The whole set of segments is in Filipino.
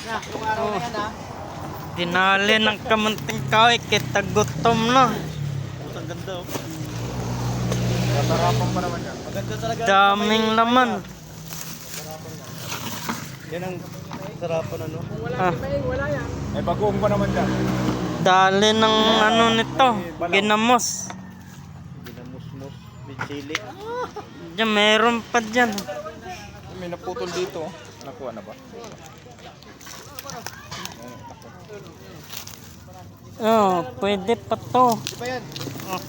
Yung araw na yan ha. Dinali ng kamunting kaway kita gutom na. Ang ganda oh. Masarapan pa naman yan. Maganda talaga. Daming laman. Yan ang sarapan ano. Kung wala wala yan. Ay bagoong pa naman yan. Dali ng ano nito, ginamos. Ginamusmus, may chili. Diyan, meron pa dyan. May naputol dito. Nakuha na ba? Oh, pwede pa to. Di ba yan? Oh.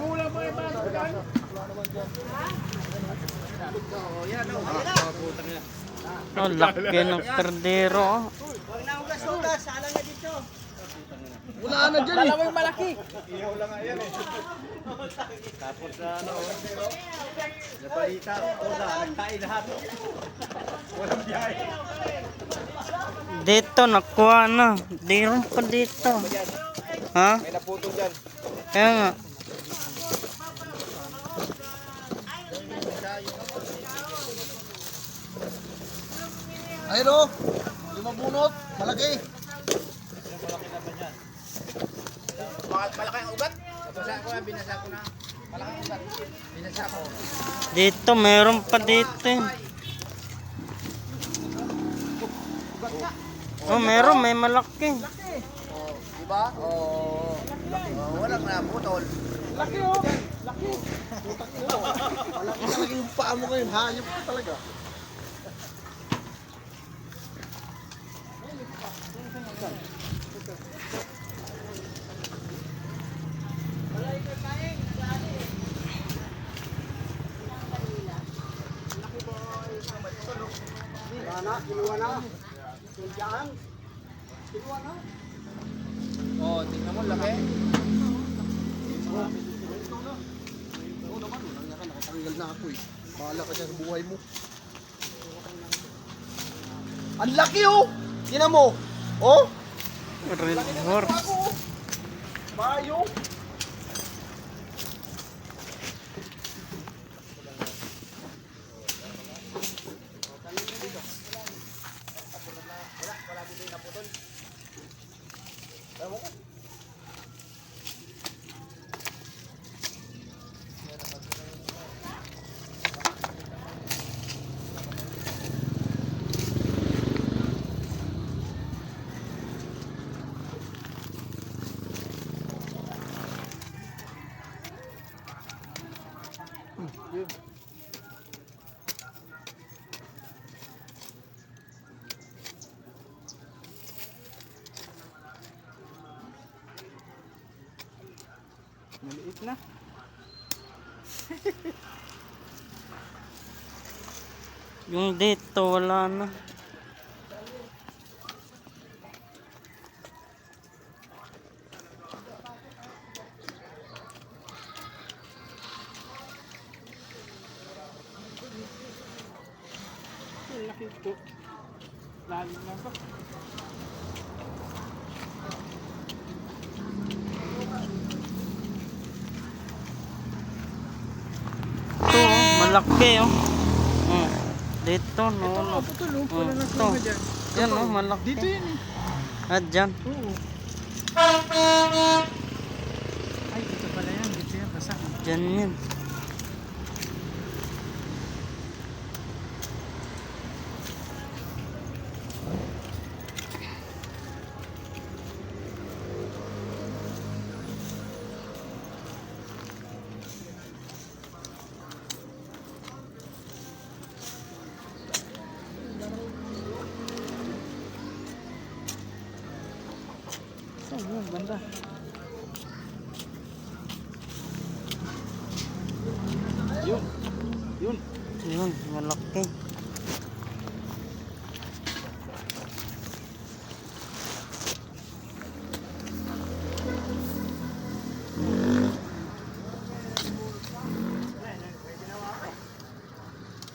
Kulang mo yung baso dyan. Yan o. Putang yan. Oh, laki ng kardero. Huwag na akong gasugas. Sala nga dito. Wala na dyan eh. Dalawang malaki. Ihaw lang nga yan eh. Tapos ano. Nabalita. Toda. Nagkain lahat. Walang biyahe. Dito, nakuha na. Meron pa dito. Ha? May naputol dyan. Kaya nga. Ayun o. Limang bunot. Malaki. Malaki ang ugat? Binasa ko na. Malaki ang ugat. Binasa ko. Dito, meron pa dito. Oh, meron. May malaki. Oh, diba? Oh, walang naputol. Laki oh. Laki. Putak mo. Malaki talaga yung paa mo ngayon. Hayop ka talaga. Kinuha na. Diyan. Kinuha na. Oh, tingnan mo laki. Oo naman, nakatanggal na ako eh. Bahala ka dyan sa buhay mo. Ang laki oh! Tingnan mo. Oh! Red horse. Bayo! Maliit na. Yung dito, wala na. Laki ito. Lalim na ba? Ito, oh, malaki oh. Dito, no. Ito. Yan oh, malaki. Dito yan eh. Ah, dyan. Oo. Ay, dito pala yan. Dito yan. Basa. Dyan yan. Ayun, banda. Yun. Yun. Yun, malaki.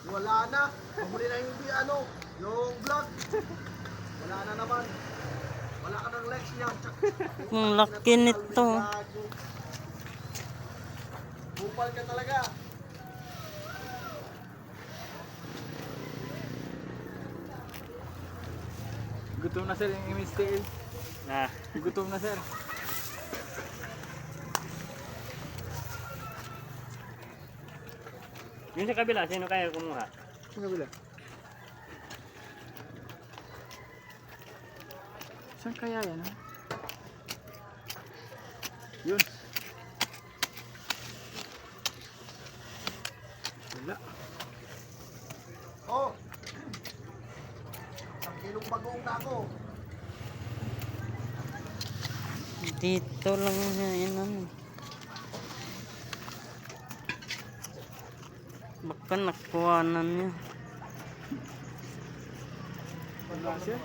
Wala na. Pamuli na yung yung vlog. Wala na naman. Wala ka ng legs niya. Ang laki nito. Bupal ka talaga. Gutom na sir yung MSTL. Na. Gutom na sir. Yung sa kabila, sino kaya kumuha? Saan kabila? Saan kaya yan ha? Yun. Wala. Oh! Isang kilong bagong na ako. Dito lang yun ano. Baka nakuhanan niya. Wala siya.